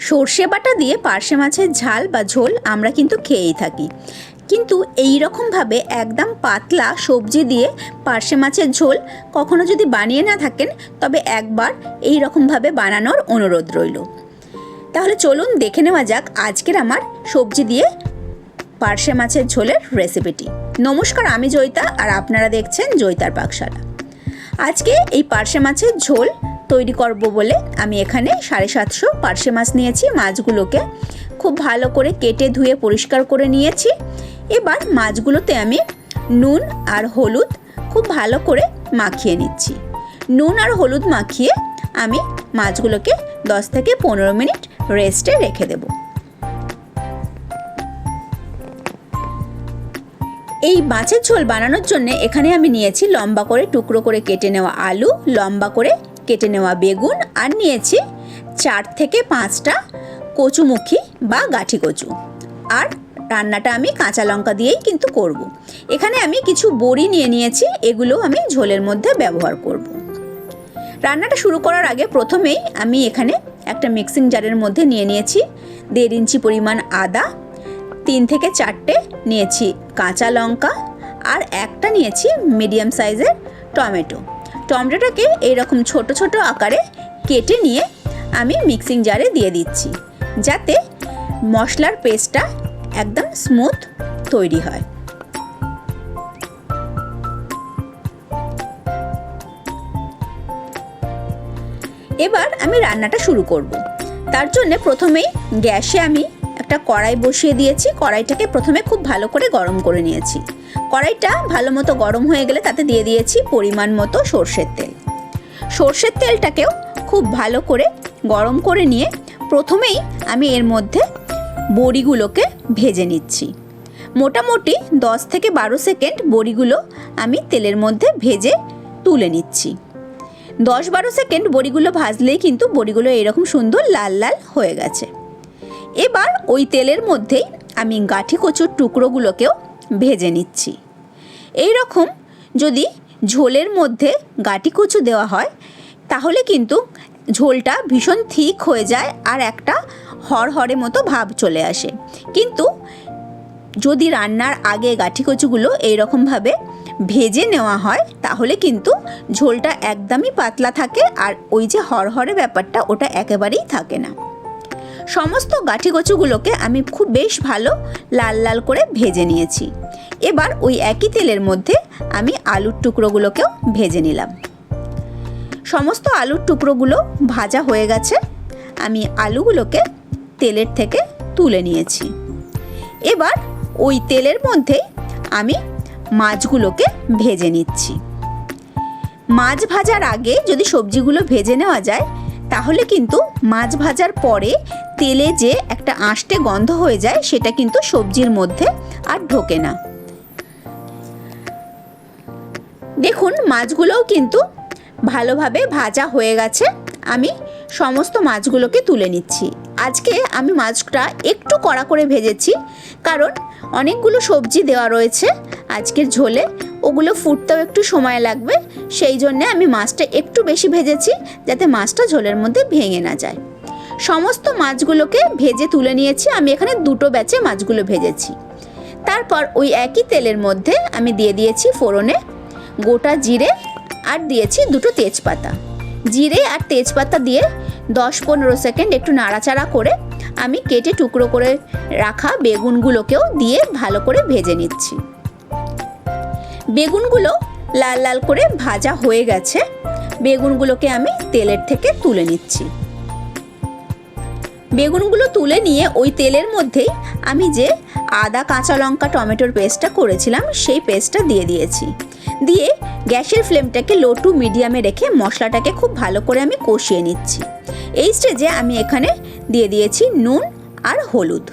সর্ষে বাটা দিয়ে পার্শে মাছের ঝাল বা ঝোল আমরা কিন্তু খেয়েই থাকি, কিন্তু এই রকমভাবে একদম পাতলা সবজি দিয়ে পার্শে মাছের ঝোল কখনো যদি বানিয়ে না থাকেন তবে একবার এই রকমভাবে বানানোর অনুরোধ রইল। তাহলে চলুন দেখে নেওয়া যাক আজকের আমার সবজি দিয়ে পার্শে মাছের ঝোলের রেসিপিটি। নমস্কার, আমি জয়িতা আর আপনারা দেখছেন জয়িতার পাকশালা। আজকে এই পার্শে মাছের ঝোল তৈরি করব বলে আমি এখানে 750 পার্শে মাছ নিয়েছি। মাছগুলোকে খুব ভালো করে কেটে ধুয়ে পরিষ্কার করে নিয়েছি। এবার মাছগুলোতে আমি নুন আর হলুদ খুব ভালো করে মাখিয়ে নিচ্ছি। নুন আর হলুদ মাখিয়ে আমি মাছগুলোকে 10 থেকে 15 মিনিট রেস্টে রেখে দেব। এই মাছের ঝোল বানানোর জন্য এখানে আমি নিয়েছি লম্বা করে টুকরো করে কেটে নেওয়া আলু, লম্বা করে কেটে নেওয়া বেগুন, আর নিয়েছি 4 থেকে 5টা কচুমুখী বা গাঠি কচু। আর রান্নাটা আমি কাঁচা লঙ্কা দিয়েই কিন্তু করব। এখানে আমি কিছু বড়ি নিয়ে নিয়েছি, এগুলো আমি ঝোলের মধ্যে ব্যবহার করব। রান্নাটা শুরু করার আগে প্রথমেই আমি এখানে একটা মিক্সিং জারের মধ্যে নিয়ে নিয়েছি 1.5 ইঞ্চি পরিমাণ আদা, 3 থেকে 4টে নিয়েছি কাঁচা লঙ্কা, আর একটা নিয়েছি মিডিয়াম সাইজের টমেটোটাকে এইরকম ছোট ছোট আকারে কেটে নিয়ে আমি মিক্সিং জারে দিয়ে দিচ্ছি, যাতে মশলার পেস্টটা একদম স্মুথ তৈরি হয়। এবার আমি রান্নাটা শুরু করব। তার জন্য প্রথমেই গ্যাসে আমি একটা কড়াই বসিয়ে দিয়েছি। কড়াইটাকে প্রথমে খুব ভালো করে গরম করে নিয়েছি। কড়াইটা ভালো মতো গরম হয়ে গেলে তাতে দিয়ে দিয়েছি পরিমাণ মতো সর্ষের তেল। সর্ষের তেলটাকেও খুব ভালো করে গরম করে নিয়ে প্রথমেই আমি এর মধ্যে বড়িগুলোকে ভেজে নিচ্ছি। মোটামুটি 10 থেকে 12 সেকেন্ড বড়িগুলো আমি তেলের মধ্যে ভেজে তুলে নিচ্ছি। 10-12 সেকেন্ড বড়িগুলো ভাজলেই কিন্তু বড়িগুলো এরকম সুন্দর লাল লাল হয়ে গেছে। এবার ওই তেলের মধ্যেই আমি গাঠি কচুর টুকরোগুলোকেও ভেজে নিচ্ছি। এই রকম যদি ঝোলের মধ্যে গাঠি কচু দেওয়া হয় তাহলে কিন্তু ঝোলটা ভীষণ থিক হয়ে যায় আর একটা হরহরে মতো ভাব চলে আসে। কিন্তু যদি রান্নার আগে গাঠি কচুগুলো এইরকমভাবে ভেজে নেওয়া হয় তাহলে কিন্তু ঝোলটা একদমই পাতলা থাকে আর ওই যে হরহরে ব্যাপারটা ওটা একেবারেই থাকে না। সমস্ত গাঠি কচুগুলোকে আমি খুব বেশ ভালো লাল লাল করে ভেজে নিয়েছি। এবার ওই একই তেলের মধ্যে আমি আলুর টুকরোগুলোকেও ভেজে নিলাম। সমস্ত আলুর টুকরোগুলো ভাজা হয়ে গেছে। আমি আলুগুলোকে তেলের থেকে তুলে নিয়েছি। এবার ওই তেলের মধ্যেই আমি মাছগুলোকে ভেজে নিচ্ছি। মাছ ভাজার আগে যদি সবজিগুলো ভেজে নেওয়া যায় তাহলে কিন্তু মাছ ভাজার পরে তেলে যে একটা আঁশটে গন্ধ হয়ে যায় সেটা কিন্তু সবজির মধ্যে আর ঢোকে না। দেখুন মাছগুলোও কিন্তু ভালোভাবে ভাজা হয়ে গেছে। আমি সমস্ত মাছগুলোকে তুলে নিচ্ছি। আজকে আমি মাছটা একটু কড়া করে ভেজেছি, কারণ অনেকগুলো সবজি দেওয়া রয়েছে আজকের ঝোলে, ওগুলো ফুটতেও একটু সময় লাগবে। সেই জন্যে আমি মাছটা একটু বেশি ভেজেছি যাতে মাছটা ঝোলের মধ্যে ভেঙে না যায়। সমস্ত মাছগুলোকে ভেজে তুলে নিয়েছি। আমি এখানে 2টো ব্যাচে মাছগুলো ভেজেছি। তারপর ওই একই তেলের মধ্যে আমি দিয়ে দিয়েছি ফোড়নে গোটা জিরে আর দিয়েছি 2টো তেজপাতা। জিরে আর তেজপাতা দিয়ে 10-15 সেকেন্ড একটু নাড়াচাড়া করে আমি কেটে টুকরো করে রাখা বেগুনগুলোকেও দিয়ে ভালো করে ভেজে নিচ্ছি। বেগুনগুলো লাল লাল করে ভাজা হয়ে গেছে। বেগুনগুলোকে আমি তেলের থেকে তুলে নিচ্ছি। বেগুনগুলো তুলে নিয়ে ওই তেলের মধ্যেই আমি যে আদা, কাঁচা লঙ্কা, টমেটোর পেস্টটা করেছিলাম সেই পেস্টটা দিয়ে দিয়েছি। দিয়ে গ্যাসের ফ্লেমটাকে লো টু মিডিয়ামে রেখে মশলাটাকে খুব ভালো করে আমি কষিয়ে নিচ্ছি। এই স্টেজে আমি এখানে দিয়ে দিয়েছি নুন আর হলুদ।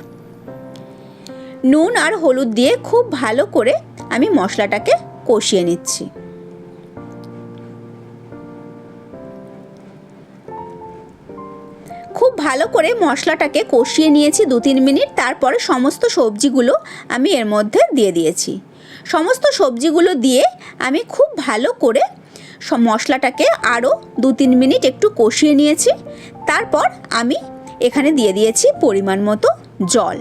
নুন আর হলুদ দিয়ে খুব ভালো করে আমি মশলাটাকে কষিয়ে নিচ্ছি। খুব ভালো করে মশলাটাকে কষিয়ে নিয়েছি 2-3 মিনিট। তারপরে সমস্ত সবজিগুলো আমি এর মধ্যে দিয়ে দিয়েছি। সমস্ত সবজিগুলো দিয়ে আমি খুব ভালো করে মশলাটাকে আরও 2-3 মিনিট একটু কষিয়ে নিয়েছি। তারপর আমি এখানে দিয়ে দিয়েছি পরিমাণ মতো জল।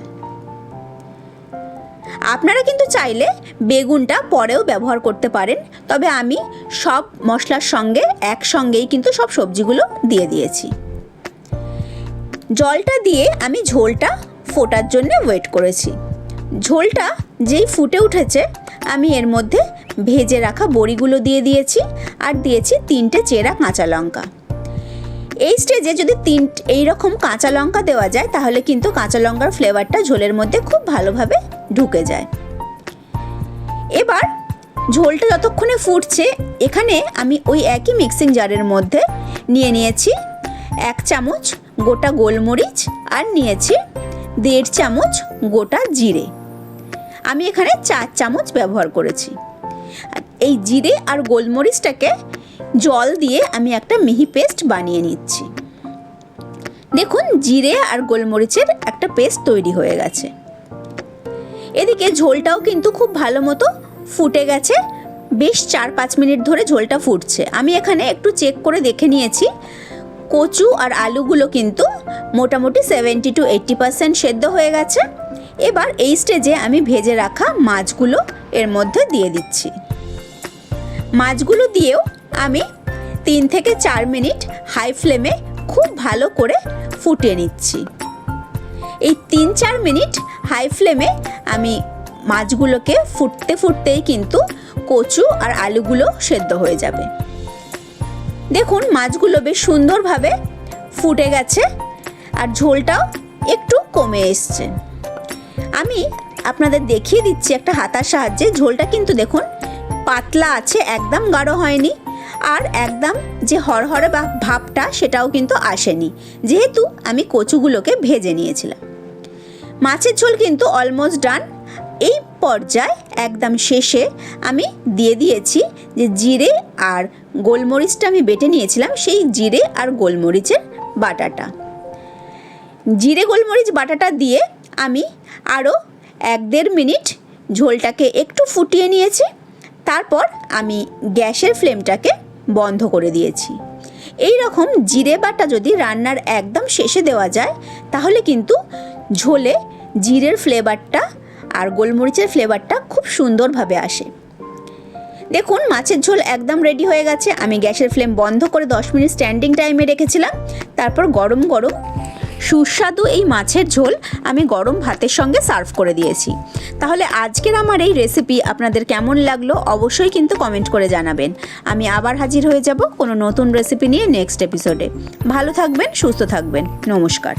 আপনারা কিন্তু চাইলে বেগুনটা পরেও ব্যবহার করতে পারেন, তবে আমি সব মশলার সঙ্গে একসঙ্গেই কিন্তু সব সবজিগুলো দিয়ে দিয়েছি। জলটা দিয়ে আমি ঝোলটা ফোটার জন্য ওয়েট করেছি। ঝোলটা যেই ফুটে উঠেছে আমি এর মধ্যে ভেজে রাখা বড়িগুলো দিয়ে দিয়েছি আর দিয়েছি 3টে চেরা কাঁচা লঙ্কা। এই স্টেজে যদি এইরকম কাঁচা লঙ্কা দেওয়া যায় তাহলে কিন্তু কাঁচা লঙ্কার ফ্লেভারটা ঝোলের মধ্যে খুব ভালোভাবে ঢুকে যায়। এবার ঝোলটা যতক্ষণে ফুটছে এখানে আমি ওই একই মিক্সিং জারের মধ্যে নিয়েছি 1 চামচ গোটা গোলমরিচ আর নিয়েছি 1.5 চামচ গোটা জিরে। আমি এখানে 4 চামচ ব্যবহার করেছি। এই জিরে আর গোলমরিচটাকে জল দিয়ে আমি একটা মিহি পেস্ট বানিয়ে নিচ্ছি। দেখুন জিরে আর গোলমরিচের একটা পেস্ট তৈরি হয়ে গেছে। এদিকে ঝোলটাও কিন্তু খুব ভালো মতো ফুটে গেছে, বেশ 4-5 মিনিট ধরে ঝোলটা ফুটছে। আমি এখানে একটু চেক করে দেখে নিয়েছি, কচু আর আলুগুলো কিন্তু মোটামুটি 70 to 80% সেদ্ধ হয়ে গেছে। এবার এই স্টেজে আমি ভেজে রাখা মাছগুলো এর মধ্যে দিয়ে দিচ্ছি। মাছগুলো দিয়েও আমি 3 থেকে 4 মিনিট হাই ফ্লেমে খুব ভালো করে ফুটিয়ে নিচ্ছি। এই 3-4 মিনিট হাই ফ্লেমে আমি মাছগুলোকে ফুটতেই কিন্তু কচু আর আলুগুলো সেদ্ধ হয়ে যাবে। দেখুন মাছগুলো বেশ সুন্দরভাবে ফুটে গেছে আর ঝোলটাও একটু কমে এসছে। আমি আপনাদের দেখিয়ে দিচ্ছি একটা হাতার সাহায্যে। ঝোলটা কিন্তু দেখুন পাতলা আছে, একদম গাঢ় হয়নি, আর একদম যে হরহরে বা ভাবটা সেটাও কিন্তু আসেনি, যেহেতু আমি কচুগুলোকে ভেজে নিয়েছিলাম। মাছের ঝোল কিন্তু অলমোস্ট ডান। এই পর্যায়ে একদম শেষে আমি দিয়ে দিয়েছি যে জিরে আর গোলমরিচটা আমি বেটে নিয়েছিলাম, সেই জিরে আর গোলমরিচের বাটাটা। জিরে গোলমরিচ বাটাটা দিয়ে আমি আরও 1-1.5 মিনিট ঝোলটাকে একটু ফুটিয়ে নিয়েছি। তারপর আমি গ্যাসের ফ্লেমটাকে বন্ধ করে দিয়েছি। এই রকম জিরে বাটা যদি রান্নার একদম শেষে দেওয়া যায় তাহলে কিন্তু ঝোলে জিরের ফ্লেভারটা আর গোলমরিচের ফ্লেভারটা খুব সুন্দরভাবে আসে। দেখুন মাছের ঝোল একদম রেডি হয়ে গেছে। আমি গ্যাসের ফ্লেম বন্ধ করে 10 মিনিট স্ট্যান্ডিং টাইমে রেখেছিলাম। তারপর গরম গরম সুস্বাদু এই মাছের ঝোল আমি গরম ভাতের সঙ্গে সার্ভ করে দিয়েছি। তাহলে আজকের আমার এই রেসিপি আপনাদের কেমন লাগলো অবশ্যই কিন্তু কমেন্ট করে জানাবেন। আমি আবার হাজির হয়ে যাব কোনো নতুন রেসিপি নিয়ে নেক্সট এপিসোডে। ভালো থাকবেন, সুস্থ থাকবেন। নমস্কার।